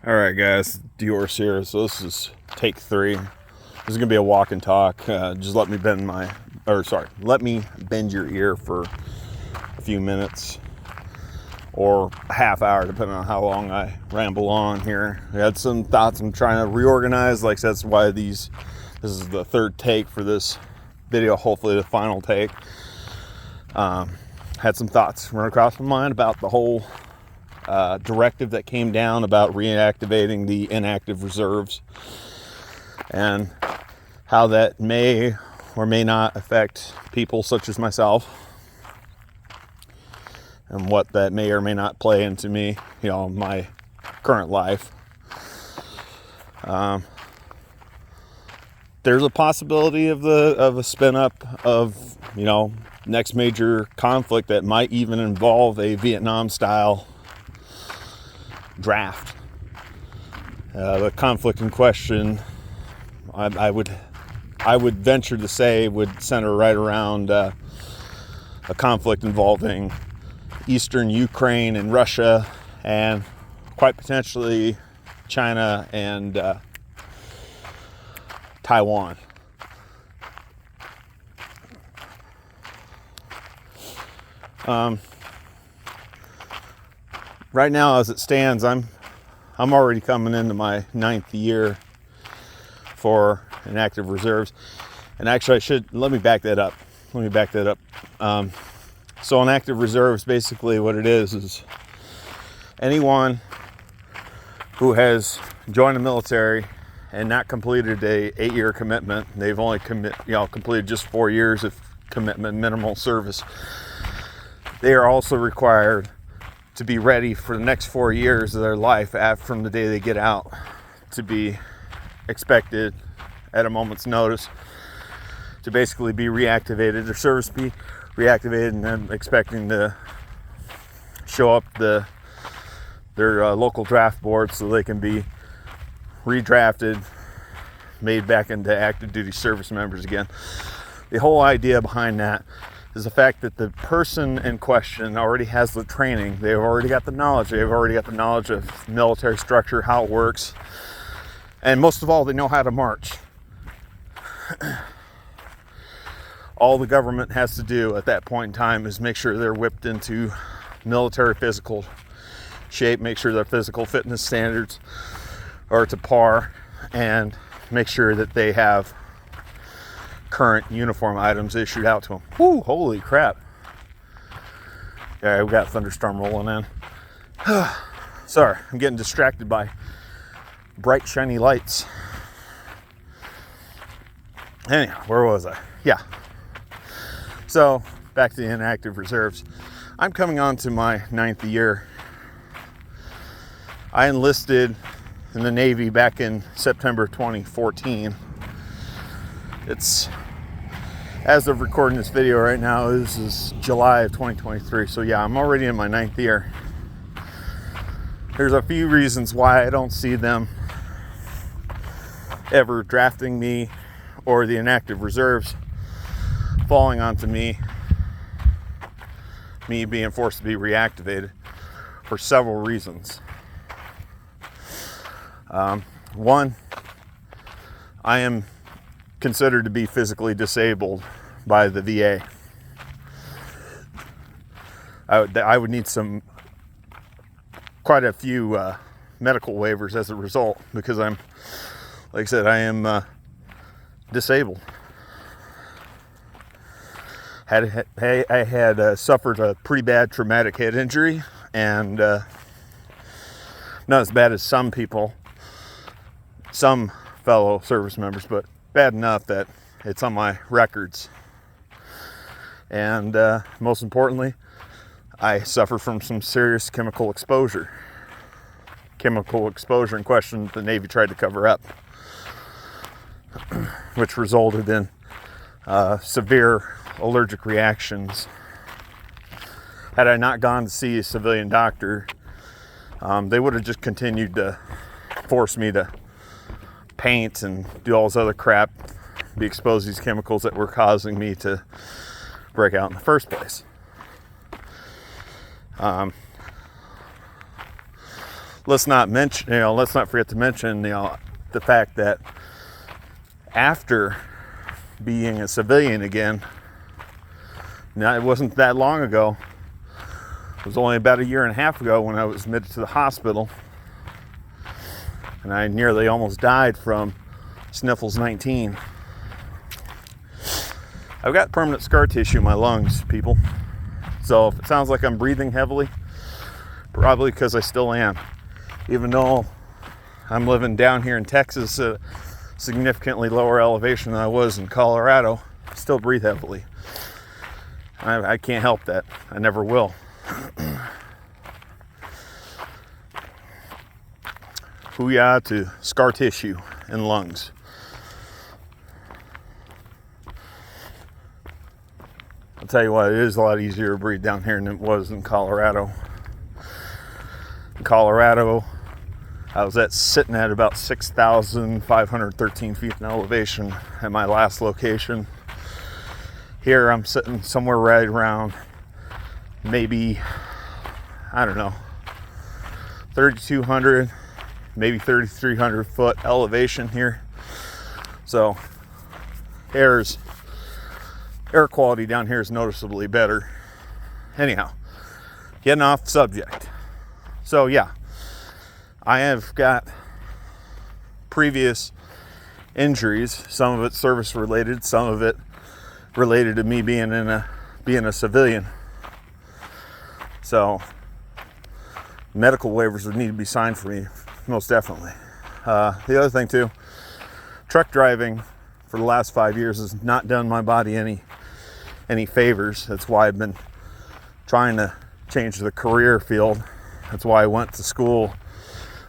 All right, guys, Dior's here. So this is take 3. This is gonna be a walk and talk. Just let me let me bend your ear for a few minutes or a half hour, depending on how long I ramble on here. I had some thoughts I'm trying to reorganize. Like I said, that's why this is the third take for this video. Hopefully, the final take. Had some thoughts run across my mind about the whole directive that came down about reactivating the inactive reserves and how that may or may not affect people such as myself, and what that may or may not play into me, my current life. There's a possibility of a spin up of, next major conflict that might even involve a Vietnam style draft. The conflict in question, I would venture to say, would center right around a conflict involving eastern Ukraine and Russia, and quite potentially China and Taiwan. Right now, as it stands, I'm already coming into my 9th year for inactive reserves. And actually, let me back that up. So inactive reserves, basically what it is anyone who has joined the military and not completed a 8-year commitment. They've only completed just 4 years of commitment, minimal service. They are also required to be ready for the next 4 years of their life from the day they get out, to be expected at a moment's notice to basically be reactivated, their service be reactivated, and then expecting to show up their local draft board so they can be redrafted, made back into active duty service members again. The whole idea behind that is the fact that the person in question already has the training. They've already got the knowledge. They've already got the knowledge of military structure, how it works. And most of all, they know how to march. All the government has to do at that point in time is make sure they're whipped into military physical shape, make sure their physical fitness standards are to par, and make sure that they have current uniform items issued out to them. Whoo, holy crap. Yeah, we got a thunderstorm rolling in. Sorry, I'm getting distracted by bright, shiny lights. Anyhow, where was I? Yeah. So, back to the inactive reserves. I'm coming on to my 9th year. I enlisted in the Navy back in September 2014. It's, as of recording this video right now, this is July of 2023. So yeah, I'm already in my 9th year. There's a few reasons why I don't see them ever drafting me or the inactive reserves falling onto me being forced to be reactivated, for several reasons. One, I am considered to be physically disabled by the VA. I would need quite a few medical waivers as a result, because I am disabled. I had suffered a pretty bad traumatic head injury, and not as bad as some fellow service members, but bad enough that it's on my records. And most importantly, I suffer from some serious chemical exposure in question the Navy tried to cover up, which resulted in severe allergic reactions. Had I not gone to see a civilian doctor, they would have just continued to force me to paint and do all this other crap, be exposed to these chemicals that were causing me to break out in the first place. let's not forget to mention, the fact that after being a civilian again, now it wasn't that long ago. It was only about a year and a half ago when I was admitted to the hospital, and I nearly almost died from Sniffles 19. I've got permanent scar tissue in my lungs, people. So if it sounds like I'm breathing heavily, probably because I still am. Even though I'm living down here in Texas at a significantly lower elevation than I was in Colorado, I still breathe heavily. I can't help that. I never will. Hoo-yah to scar tissue and lungs. I'll tell you what, it is a lot easier to breathe down here than it was in Colorado. In Colorado, I was sitting at about 6,513 feet in elevation at my last location. Here I'm sitting somewhere right around maybe, 3,200, maybe 3,300 foot elevation here. So air quality down here is noticeably better. Anyhow, getting off subject. So yeah, I have got previous injuries, some of it service related, some of it related to me being a civilian. So medical waivers would need to be signed for me, most definitely. The other thing too, truck driving for the last 5 years has not done my body any favors. That's why I've been trying to change the career field. That's why I went to school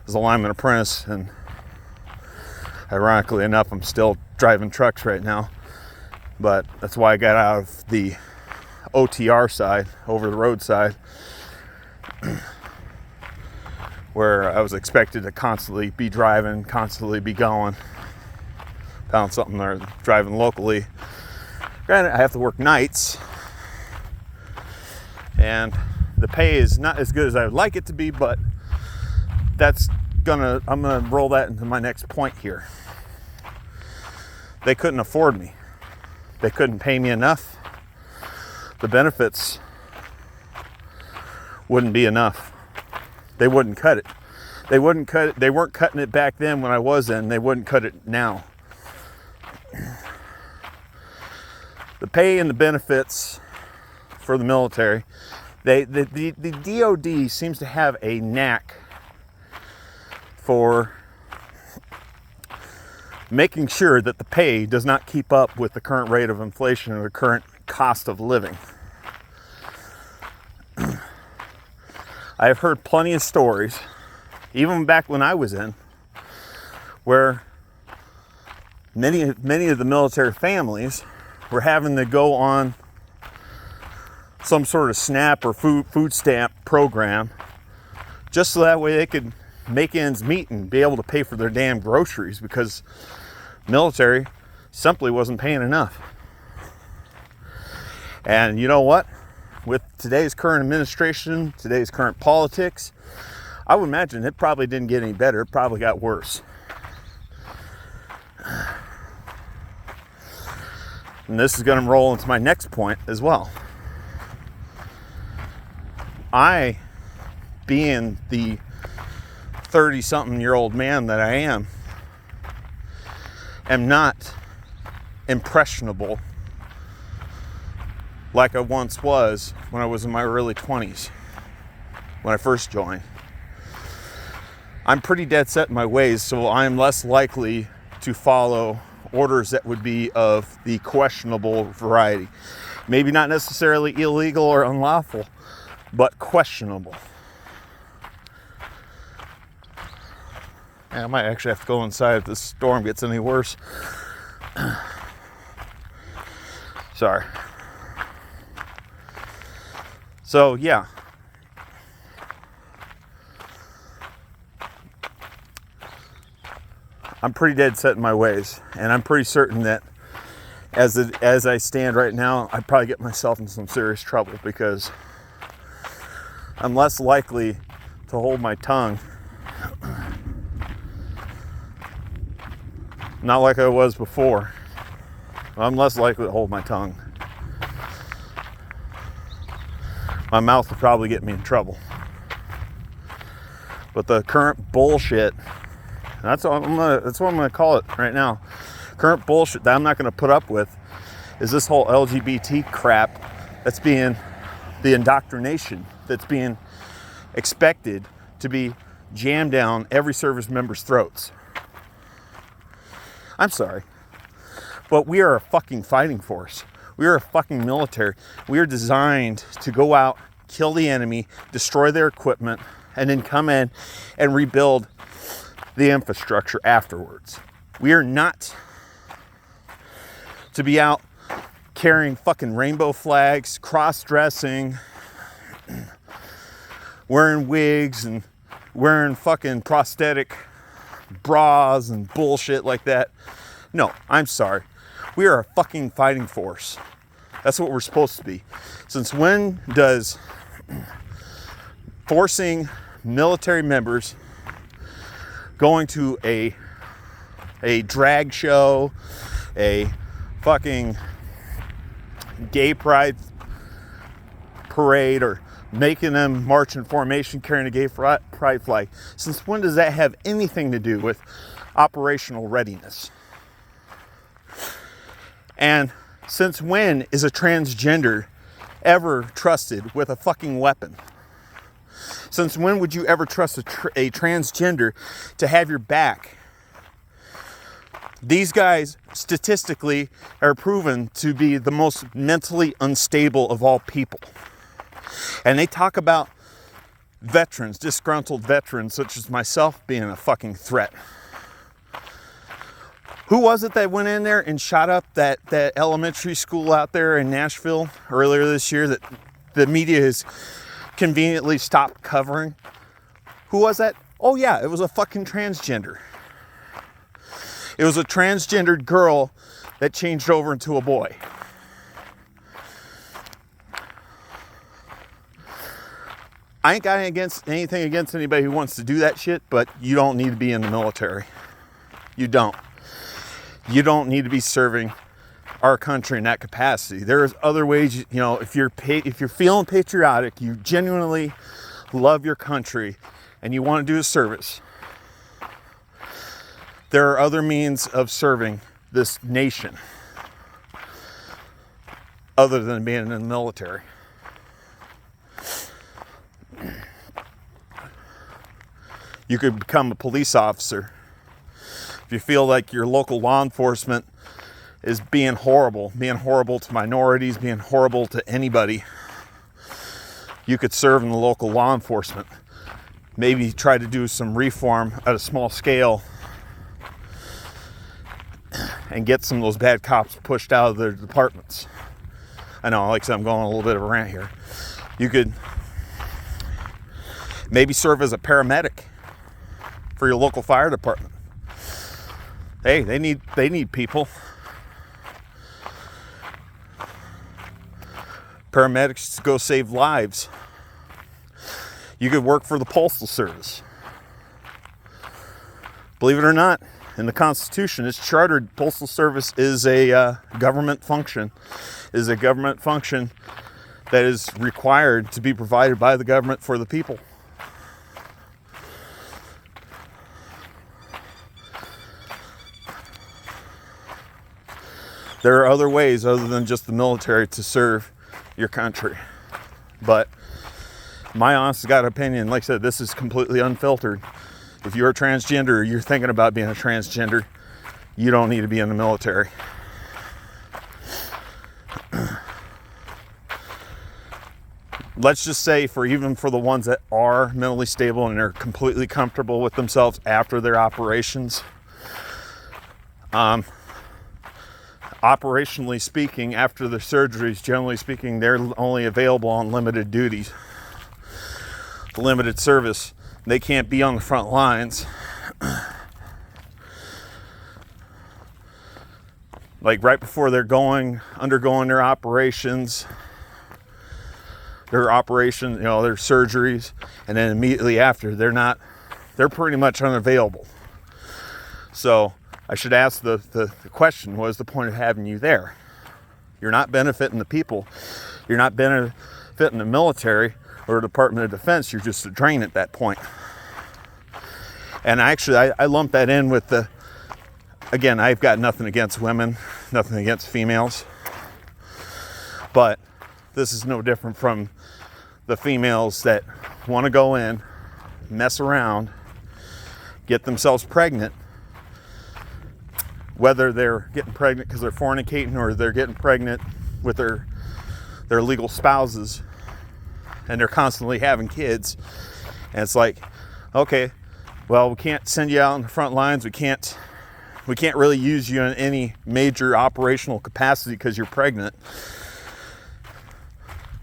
as a lineman apprentice, and ironically enough, I'm still driving trucks right now. But that's why I got out of the OTR side, over the road side, where I was expected to constantly be driving, constantly be going. Found something there, driving locally. Granted, I have to work nights, and the pay is not as good as I would like it to be, but I'm gonna roll that into my next point here. They couldn't afford me. They couldn't pay me enough. The benefits wouldn't be enough. They wouldn't cut it. They weren't cutting it back then when I was in. They wouldn't cut it now. The pay and the benefits for the military, the DOD seems to have a knack for making sure that the pay does not keep up with the current rate of inflation or the current cost of living. I have heard plenty of stories, even back when I was in, where many of the military families were having to go on some sort of SNAP or food stamp program just so that way they could make ends meet and be able to pay for their damn groceries, because military simply wasn't paying enough. And you know what? With today's current administration, today's current politics, I would imagine it probably didn't get any better. It probably got worse. And this is going to roll into my next point as well. I, being the 30-something-year-old man that I am not impressionable like I once was when I was in my early 20s, when I first joined. I'm pretty dead set in my ways, so I'm less likely to follow orders that would be of the questionable variety. Maybe not necessarily illegal or unlawful, but questionable. I might actually have to go inside if this storm gets any worse. Sorry. So, yeah. I'm pretty dead set in my ways, and I'm pretty certain that as I stand right now, I'd probably get myself in some serious trouble, because I'm less likely to hold my tongue Not like I was before. I'm less likely to hold my tongue. My mouth will probably get me in trouble. But the current bullshit, that's what I'm gonna call it right now. Current bullshit that I'm not gonna put up with is this whole LGBT crap that's being, the indoctrination that's being expected to be jammed down every service member's throats. I'm sorry, but we are a fucking fighting force. We are a fucking military. We are designed to go out, kill the enemy, destroy their equipment, and then come in and rebuild the infrastructure afterwards. We are not to be out carrying fucking rainbow flags, cross-dressing, wearing wigs and wearing fucking prosthetic bras and bullshit like that. No, I'm sorry. We are a fucking fighting force. That's what we're supposed to be. Since when does forcing military members going to a drag show, a fucking gay pride parade, or making them march in formation carrying a gay pride flag, since when does that have anything to do with operational readiness? And since when is a transgender ever trusted with a fucking weapon? Since when would you ever trust a transgender to have your back? These guys statistically are proven to be the most mentally unstable of all people. And they talk about veterans, disgruntled veterans such as myself, being a fucking threat. Who was it that went in there and shot up that elementary school out there in Nashville earlier this year that the media has conveniently stopped covering? Who was that? Oh yeah, it was a fucking transgender. It was a transgendered girl that changed over into a boy. I ain't got anything against anybody who wants to do that shit, but you don't need to be in the military. You don't. You don't need to be serving our country in that capacity. There's other ways, you know, if you're feeling patriotic, you genuinely love your country, and you want to do a service, there are other means of serving this nation other than being in the military. You could become a police officer. If you feel like your local law enforcement is being horrible to minorities, being horrible to anybody, you could serve in the local law enforcement. Maybe try to do some reform at a small scale and get some of those bad cops pushed out of their departments. I know, like I said, I'm going on a little bit of a rant here. You could maybe serve as a paramedic for your local fire department. Hey, they need people. Paramedics to go save lives. You could work for the Postal Service. Believe it or not, in the Constitution, it's chartered. Postal Service is a government function. Is a government function that is required to be provided by the government for the people. There are other ways other than just the military to serve your country. But my honest to God opinion, like I said, this is completely unfiltered. If you're a transgender or you're thinking about being a transgender, you don't need to be in the military. Let's just say even for the ones that are mentally stable and are completely comfortable with themselves after their operations, operationally speaking, after the surgeries, generally speaking, they're only available on limited duties, limited service. They can't be on the front lines. Like right before they're undergoing their operations, their surgeries, and then immediately after, they're pretty much unavailable. So I should ask the question, what is the point of having you there? You're not benefiting the people. You're not benefiting the military or Department of Defense. You're just a drain at that point. And actually, I lump that in with again, I've got nothing against women, nothing against females. But this is no different from the females that want to go in, mess around, get themselves pregnant, whether they're getting pregnant because they're fornicating or they're getting pregnant with their legal spouses, and they're constantly having kids. And it's like, okay, well, we can't send you out in the front lines. We can't really use you in any major operational capacity because you're pregnant.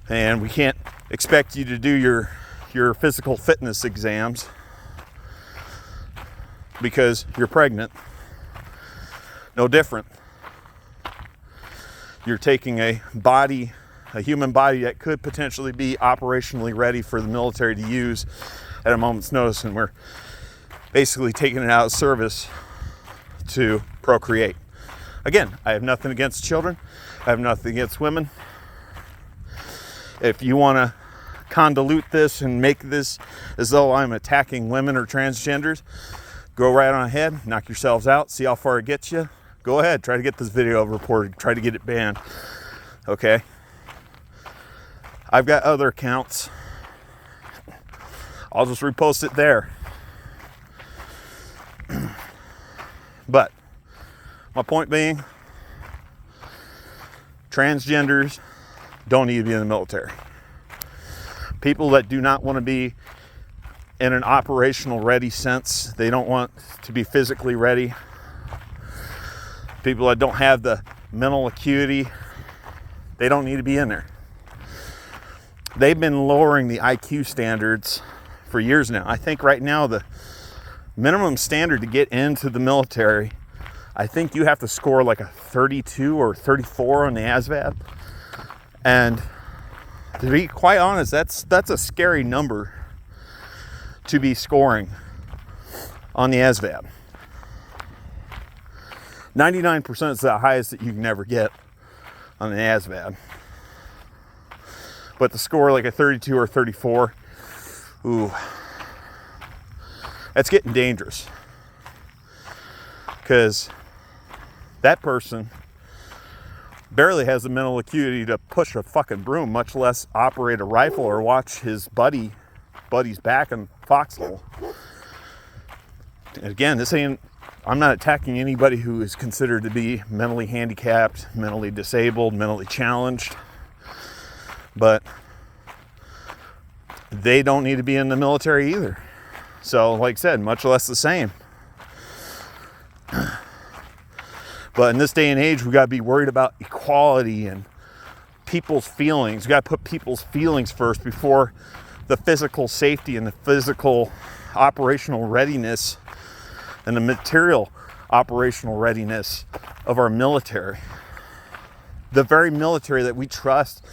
And we can't expect you to do your physical fitness exams because you're pregnant. No different. You're taking a human body that could potentially be operationally ready for the military to use at a moment's notice, and we're basically taking it out of service to procreate. Again, I have nothing against children. I have nothing against women. If you want to convolute this and make this as though I'm attacking women or transgenders, go right on ahead, knock yourselves out, see how far it gets you. Go ahead, try to get this video reported, try to get it banned. Okay? I've got other accounts. I'll just repost it there. But my point being, transgenders don't need to be in the military. People that do not want to be in an operational ready sense, they don't want to be physically ready. People that don't have the mental acuity, they don't need to be in there. They've been lowering the IQ standards for years now. I think right now the minimum standard to get into the military, I think you have to score like a 32 or 34 on the ASVAB. And to be quite honest, that's a scary number to be scoring on the ASVAB. 99% is the highest that you can ever get on the ASVAB. But to score like a 32 or 34, ooh, that's getting dangerous. Because that person barely has the mental acuity to push a fucking broom, much less operate a rifle or watch his buddy's back in foxhole. And again, I'm not attacking anybody who is considered to be mentally handicapped, mentally disabled, mentally challenged, but they don't need to be in the military either. So, like I said, much less the same. But in this day and age, we got to be worried about equality and people's feelings. We got to put people's feelings first before the physical safety and the physical operational readiness and the material operational readiness of our military. The very military that we trust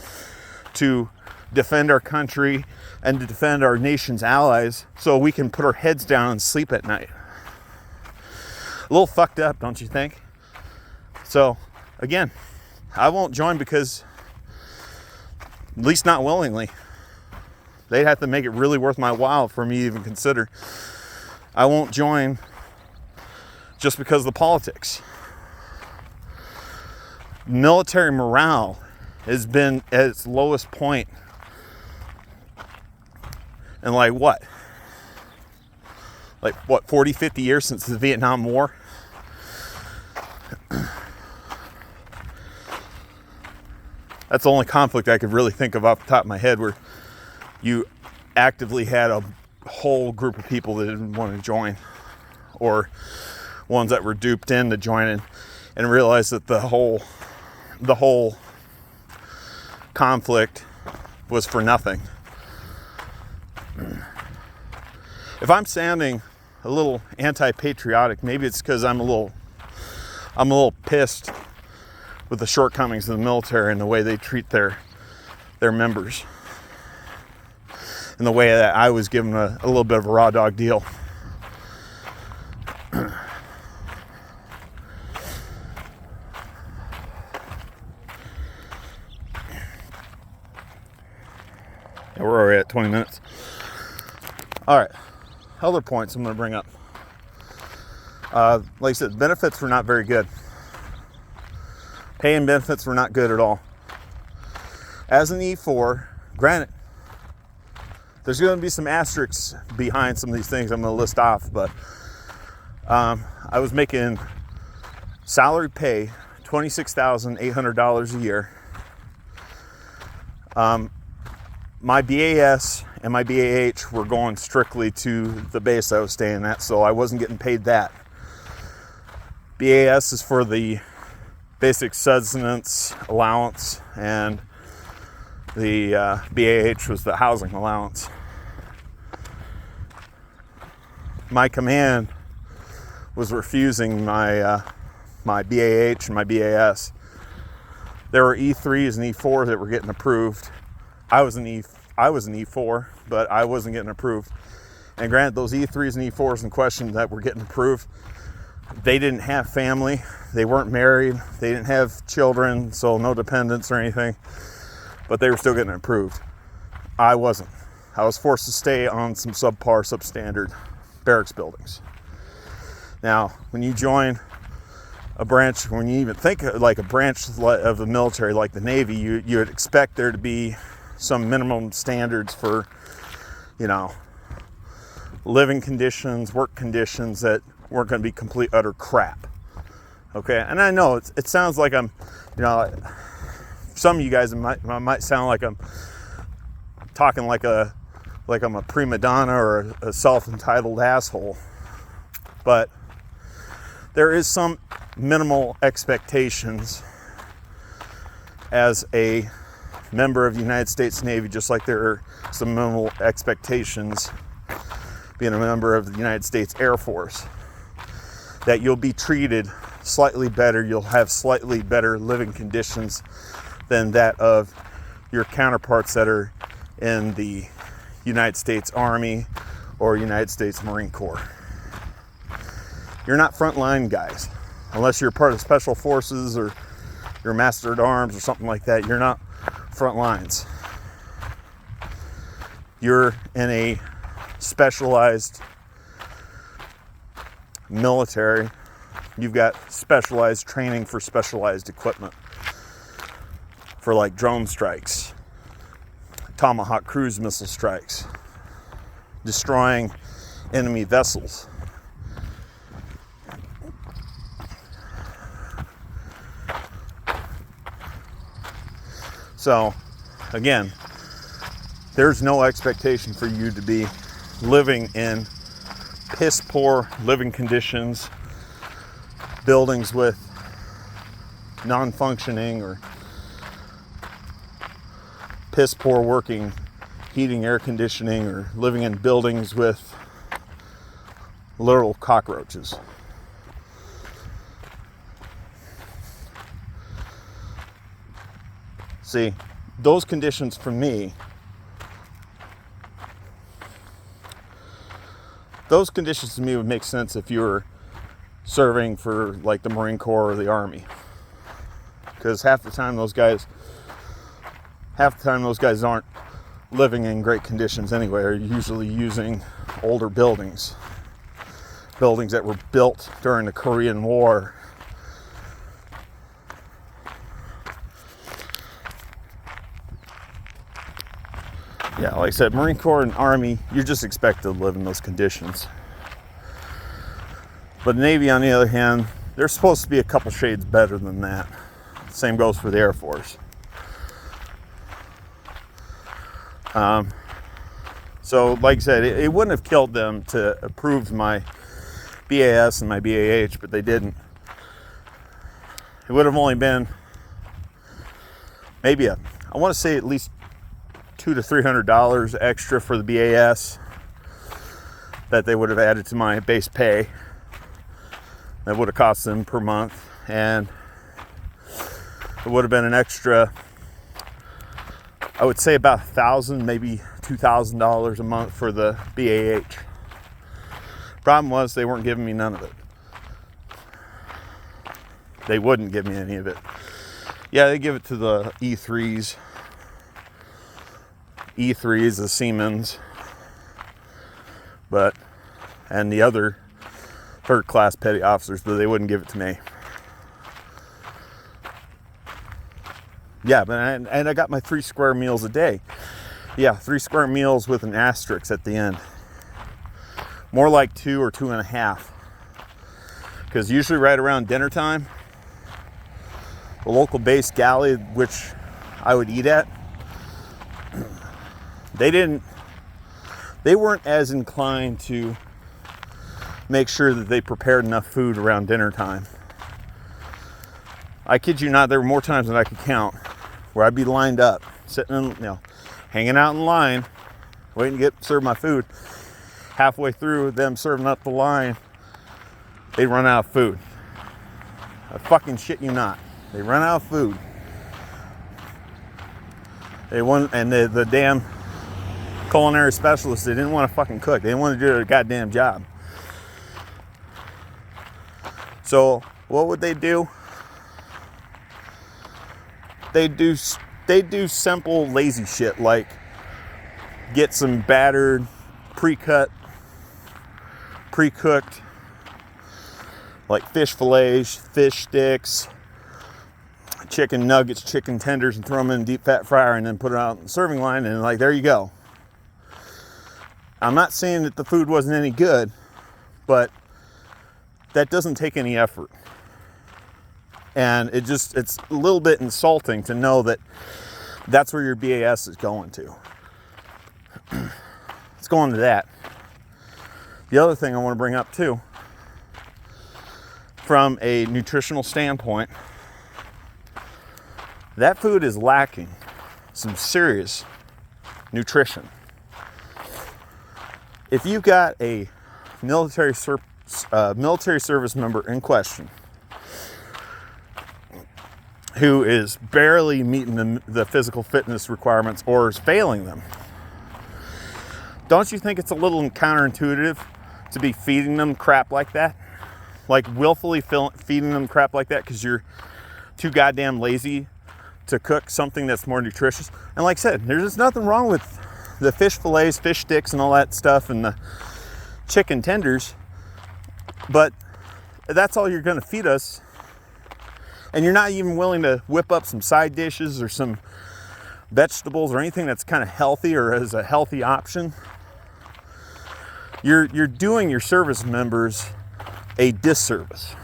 to defend our country and to defend our nation's allies so we can put our heads down and sleep at night. A little fucked up, don't you think? So, again, I won't join because, at least not willingly. They'd have to make it really worth my while for me to even consider. I won't join just because of the politics. Military morale has been at its lowest point in like what? 40, 50 years since the Vietnam War? That's the only conflict I could really think of off the top of my head where you actively had a whole group of people that didn't want to join, or ones that were duped into joining and realized that the whole conflict was for nothing. If I'm sounding a little anti-patriotic, maybe it's because I'm a little pissed with the shortcomings of the military and the way they treat their members, and the way that I was given a little bit of a raw dog deal. we're at 20 minutes. All right, other points I'm going to bring up. Like I said, benefits were not very good. Pay and benefits were not good at all. As an E4, granted, there's going to be some asterisks behind some of these things I'm going to list off, but I was making salary pay $26,800 a year. My BAS and my BAH were going strictly to the base I was staying at, so I wasn't getting paid that. BAS is for the basic sustenance allowance, and the BAH was the housing allowance. My command was refusing my my BAH and my BAS. There were E3s and E4s that were getting approved. I was an E4, but I wasn't getting approved. And granted, those E3s and E4s in question that were getting approved, they didn't have family, they weren't married, they didn't have children, so no dependents or anything, but they were still getting approved. I wasn't. I was forced to stay on some subpar, substandard barracks buildings. Now, when you join a branch, when you even think like a branch of the military, like the Navy, you would expect there to be some minimum standards for, living conditions, work conditions that weren't going to be complete, utter crap. Okay, and I know it sounds like I'm, some of you guys might sound like I'm talking like I'm a prima donna or a self-entitled asshole, but there is some minimal expectations as a member of the United States Navy, just like there are some minimal expectations being a member of the United States Air Force, that you'll be treated slightly better, you'll have slightly better living conditions than that of your counterparts that are in the United States Army or United States Marine Corps. You're not frontline guys. Unless you're part of Special Forces or you're Master at Arms or something like that, you're not front lines. You're in a specialized military. You've got specialized training for specialized equipment for like drone strikes, Tomahawk cruise missile strikes, destroying enemy vessels. So, again, there's no expectation for you to be living in piss poor living conditions, buildings with non-functioning or piss poor working heating, air conditioning, or living in buildings with literal cockroaches. See, those conditions for me, those conditions to me would make sense if you were serving for like the Marine Corps or the Army. Because half the time those guys aren't living in great conditions anyway. They're usually using older buildings that were built during the Korean War. Yeah, like I said, Marine Corps and Army, you're just expected to live in those conditions. But Navy, on the other hand, they're supposed to be a couple shades better than that. Same goes for the Air Force. So, like I said, it wouldn't have killed them to approve my BAS and my BAH, but they didn't. It would have only been maybe I want to say at least $200 to $300 extra for the BAS that they would have added to my base pay. That would have cost them per month, and it would have been an extra, I would say about $1,000, maybe $2,000 a month for the BAH. Problem was they weren't giving me none of it. They wouldn't give me any of it. Yeah, they give it to the E3s, E3s, the Siemens, and the other third class petty officers, but they wouldn't give it to me. Yeah, but I got my 3 square meals a day. Yeah, 3 square meals with an asterisk at the end. More like 2 or 2.5. Because usually right around dinner time, the local base galley, which I would eat at, they weren't as inclined to make sure that they prepared enough food around dinner time. I kid you not, there were more times than I could count where I'd be lined up, sitting in, hanging out in line, waiting to get served my food. Halfway through them serving up the line, they run out of food. I fucking shit you not. They run out of food. The damn culinary specialists, they didn't want to fucking cook. They didn't want to do their goddamn job. So what would they do? They do simple lazy shit like get some battered, pre-cooked like fish fillets, fish sticks, chicken nuggets, chicken tenders, and throw them in a deep fat fryer and then put it out on the serving line and like, there you go. I'm not saying that the food wasn't any good, but that doesn't take any effort. And it's a little bit insulting to know that that's where your BAS is going to. It's going to that. The other thing I want to bring up too, from a nutritional standpoint, that food is lacking some serious nutrition. If you've got a military service member in question who is barely meeting the physical fitness requirements or is failing them, don't you think it's a little counterintuitive to be feeding them crap like that? Like willfully feeding them crap like that because you're too goddamn lazy to cook something that's more nutritious. And like I said, there's just nothing wrong with the fish fillets, fish sticks, and all that stuff, and the chicken tenders, but that's all you're going to feed us. And you're not even willing to whip up some side dishes or some vegetables or anything that's kind of healthy or as a healthy option. You're doing your service members a disservice.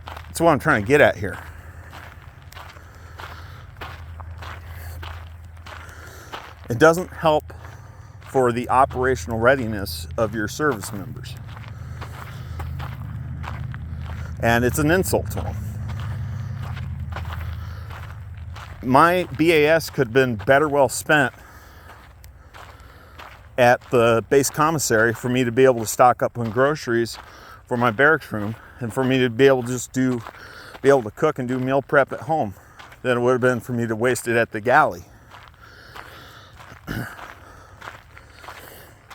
That's what I'm trying to get at here. It doesn't help for the operational readiness of your service members. And it's an insult to them. My BAS could have been better well spent at the base commissary for me to be able to stock up on groceries for my barracks room and for me to be able to cook and do meal prep at home than it would have been for me to waste it at the galley.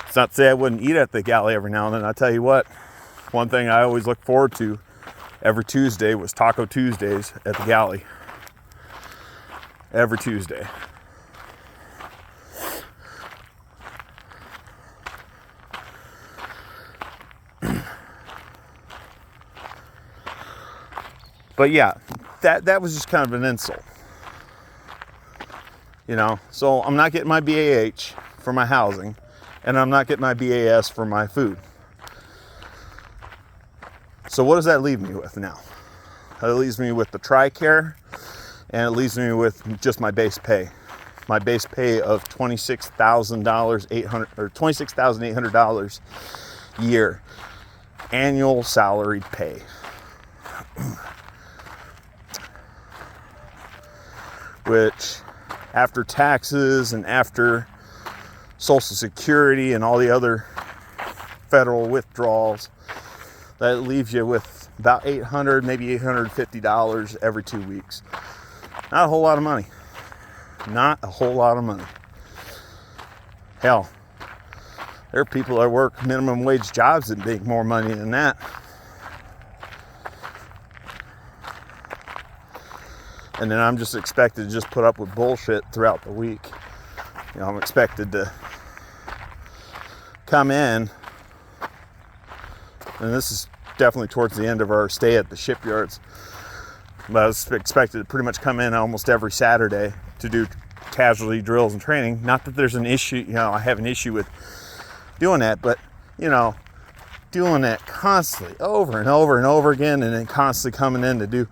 It's not to say I wouldn't eat at the galley every now and then. I'll tell you what, one thing I always look forward to every Tuesday was Taco Tuesdays at the galley. Every Tuesday. But yeah, that was just kind of an insult. So I'm not getting my BAH for my housing, and I'm not getting my BAS for my food. So what does that leave me with now? That leaves me with the TRICARE, and it leaves me with just my base pay. My base pay of $26,800 a year, annual salaried pay. Which, after taxes and after Social Security and all the other federal withdrawals, that leaves you with about $800, maybe $850 every 2 weeks. Not a whole lot of money. Not a whole lot of money. Hell, there are people that work minimum wage jobs that make more money than that. And then I'm just expected to just put up with bullshit throughout the week. You know, I'm expected to come in, and this is definitely towards the end of our stay at the shipyards, but I was expected to pretty much come in almost every Saturday to do casualty drills and training. Not that there's an issue, you know, I have an issue with doing that, but, you know, doing that constantly over and over and over again, and then constantly coming in to do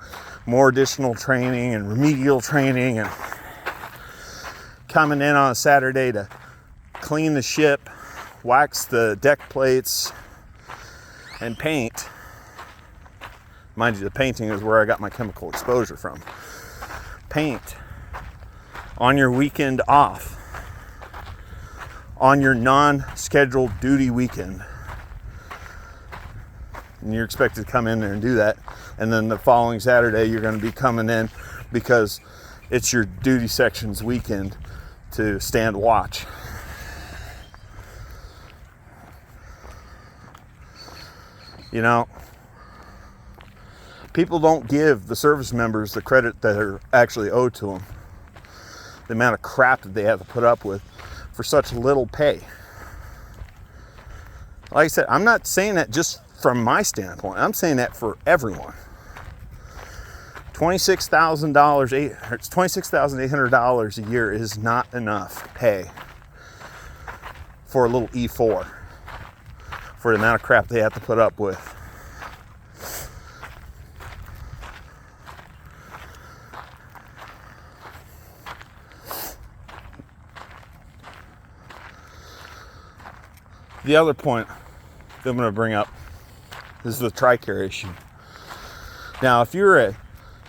more additional training and remedial training, and coming in on a Saturday to clean the ship, wax the deck plates, and paint. Mind you, the painting is where I got my chemical exposure from. Paint on your weekend off, on your non-scheduled duty weekend. And you're expected to come in there and do that. And then the following Saturday, you're going to be coming in because it's your duty section's weekend to stand watch. You know, people don't give the service members the credit that are actually owed to them. The amount of crap that they have to put up with for such little pay. Like I said, I'm not saying that just from my standpoint. I'm saying that for everyone. $26,800 a year is not enough pay for a little E4 for the amount of crap they have to put up with. The other point that I'm going to bring up is the TRICARE issue. Now, if you're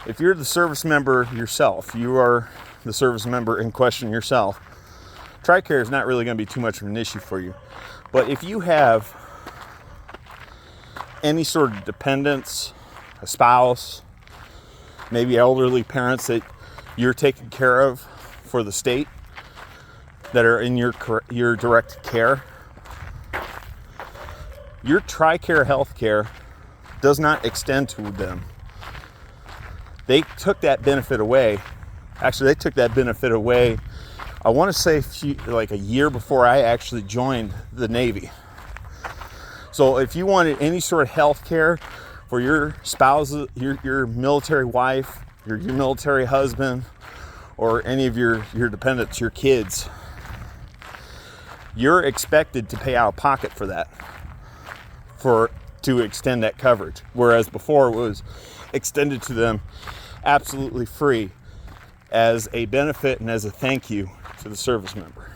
the service member yourself, you are the service member in question yourself, TRICARE is not really going to be too much of an issue for you. But if you have any sort of dependents, a spouse, maybe elderly parents that you're taking care of for the state that are in your direct care, your TRICARE health care does not extend to them. They took that benefit away. Actually, they took that benefit away, I want to say like a year before I actually joined the Navy. So if you wanted any sort of health care for your spouse, your military wife, your military husband, or any of your dependents, your kids, you're expected to pay out of pocket for that, to extend that coverage. Whereas before it was extended to them absolutely free as a benefit and as a thank you to the service member.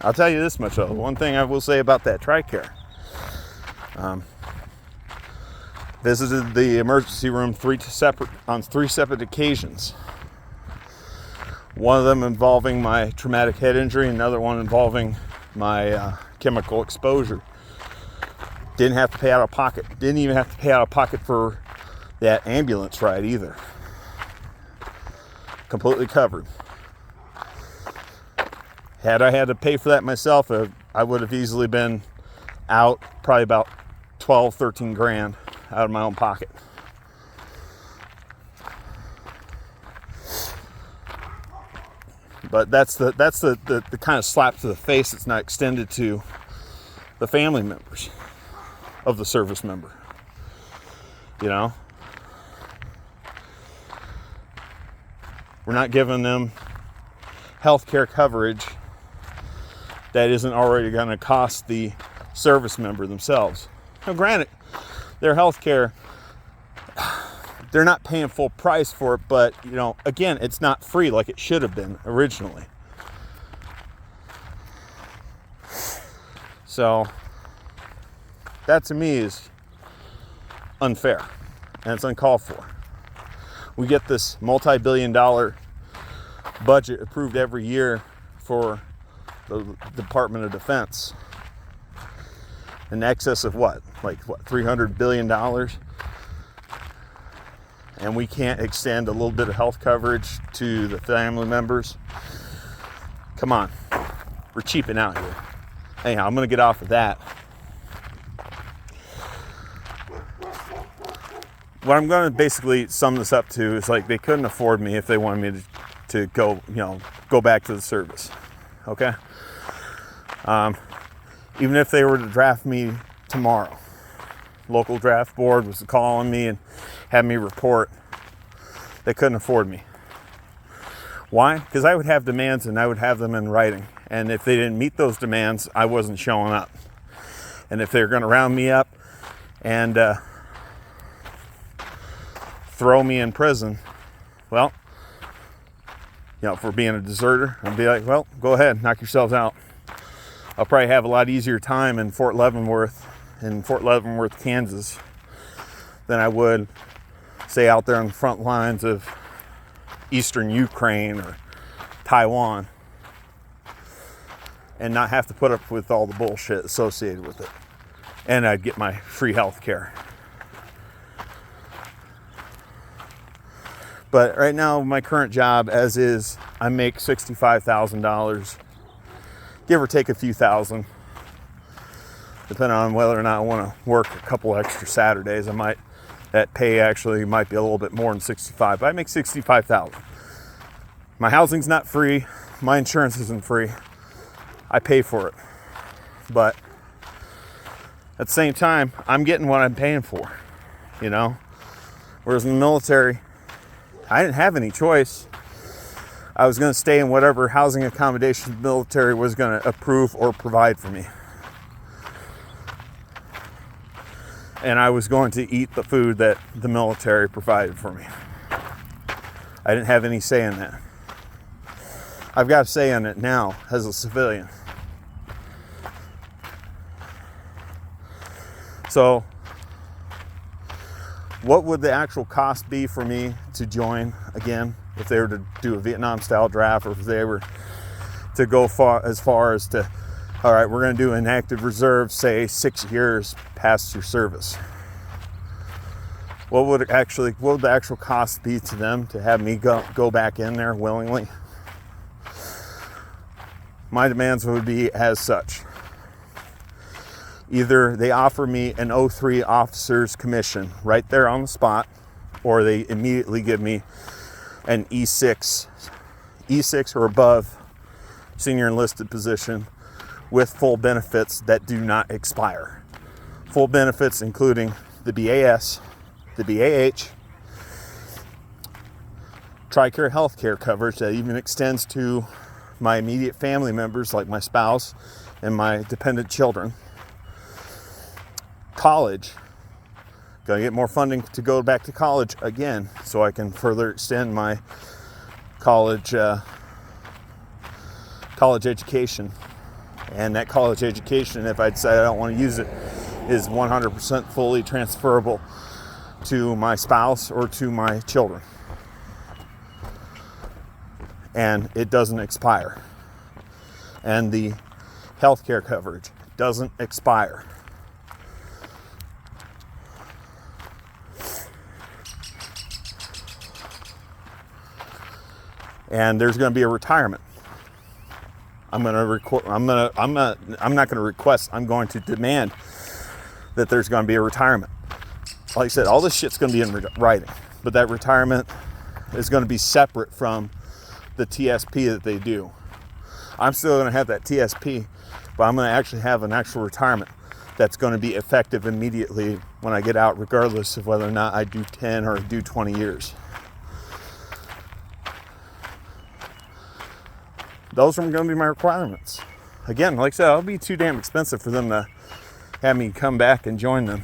I'll tell you this much though. One thing I will say about that TRICARE. Visited the emergency room on three separate occasions. One of them involving my traumatic head injury, another one involving my chemical exposure. Didn't have to pay out of pocket. Didn't even have to pay out of pocket for that ambulance ride either. Completely covered. Had I had to pay for that myself, I would have easily been out probably about 12, 13 grand out of my own pocket. But that's the kind of slap to the face that's not extended to the family members of the service member. You know? We're not giving them health care coverage that isn't already going to cost the service member themselves. Now, granted, their health care, they're not paying full price for it, but, you know, again, it's not free like it should have been originally. So, that to me is unfair, and it's uncalled for. We get this multi-billion-dollar budget approved every year for the Department of Defense in excess of $300 billion, and we can't extend a little bit of health coverage to the family members. Come on, we're cheaping out here. Anyhow, I'm going to get off of that. what I'm going to basically sum this up to is like they couldn't afford me if they wanted me to go, go back to the service. Okay. Even if they were to draft me tomorrow, local draft board was calling me and had me report, they couldn't afford me. Why? Because I would have demands and I would have them in writing. And if they didn't meet those demands, I wasn't showing up. And if they're going to round me up and throw me in prison, well, for being a deserter, I'd be like, well, go ahead, knock yourselves out. I'll probably have a lot easier time in Fort Leavenworth, Kansas, than I would, say, out there on the front lines of Eastern Ukraine or Taiwan, and not have to put up with all the bullshit associated with it. And I'd get my free health care. But right now, my current job, as is, I make $65,000, give or take a few thousand, depending on whether or not I want to work a couple extra Saturdays. That pay actually might be a little bit more than 65, but I make 65,000. My housing's not free. My insurance isn't free. I pay for it. But at the same time, I'm getting what I'm paying for, Whereas in the military, I didn't have any choice. I was going to stay in whatever housing accommodation the military was going to approve or provide for me. And I was going to eat the food that the military provided for me. I didn't have any say in that. I've got a say in it now as a civilian. So, what would the actual cost be for me to join again if they were to do a Vietnam style draft, or if they were to go as far as to, all right, we're going to do an active reserve, say 6 years past your service? What would the actual cost be to them to have me go back in there willingly? My demands would be as such. Either they offer me an 03 officer's commission right there on the spot, or they immediately give me an E6 or above senior enlisted position with full benefits that do not expire. Full benefits including the BAS, the BAH, TRICARE healthcare coverage that even extends to my immediate family members like my spouse and my dependent children. College, gonna get more funding to go back to college again, so I can further extend my college education. And that college education, if I decide I don't want to use it, is 100% fully transferable to my spouse or to my children. And it doesn't expire. And the healthcare coverage doesn't expire. And there's going to be a retirement. I'm not going to request, I'm going to demand that there's going to be a retirement. Like I said, all this shit's going to be in writing, but that retirement is going to be separate from the TSP that they do. I'm still going to have that TSP, but I'm going to actually have an actual retirement that's going to be effective immediately when I get out, regardless of whether or not I do 10 or do 20 years. Those are going to be my requirements. Again, like I said, it'll be too damn expensive for them to have me come back and join them.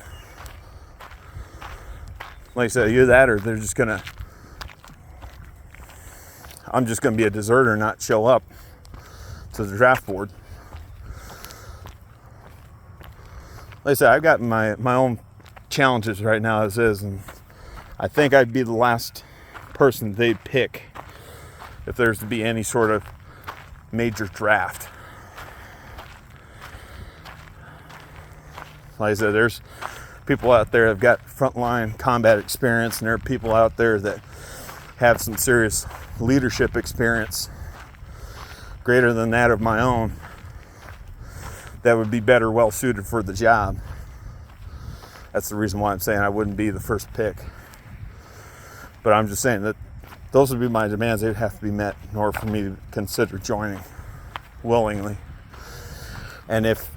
Like I said, either that or they're just gonna, I'm just gonna be a deserter and not show up to the draft board. Like I said, I've got my own challenges right now as is, and I think I'd be the last person they'd pick if there's to be any sort of major draft. Like I said, there's people out there that have got frontline combat experience, and there are people out there that have some serious leadership experience greater than that of my own that would be better well suited for the job. That's the reason why I'm saying I wouldn't be the first pick. But I'm just saying that those would be my demands. They'd have to be met in order for me to consider joining willingly. And if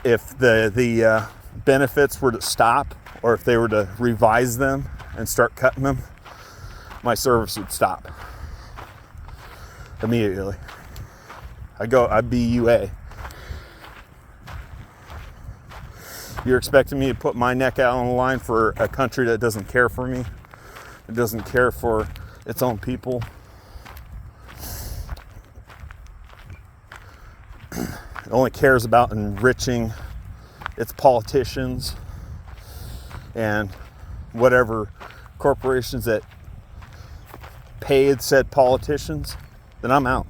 the benefits were to stop, or if they were to revise them and start cutting them, my service would stop immediately. I'd be UA. You're expecting me to put my neck out on the line for a country that doesn't care for me? It doesn't care for its own people? It only cares about enriching its politicians and whatever corporations that paid said politicians? Then I'm out.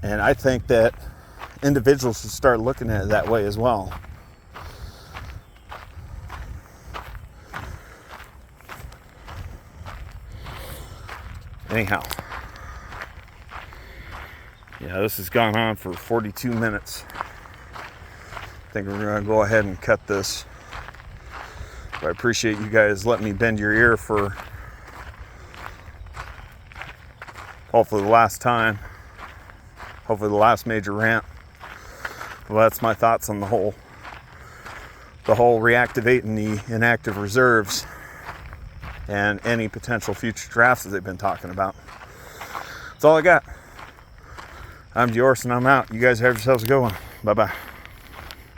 And I think that individuals should start looking at it that way as well. Anyhow, yeah, this has gone on for 42 minutes. I think we're going to go ahead and cut this. But I appreciate you guys letting me bend your ear for hopefully the last time. Hopefully the last major rant. Well, that's my thoughts on the whole reactivating the inactive reserves and any potential future drafts that they've been talking about. That's all I got. I'm Diorce and I'm out. You guys have yourselves a good one. Bye-bye.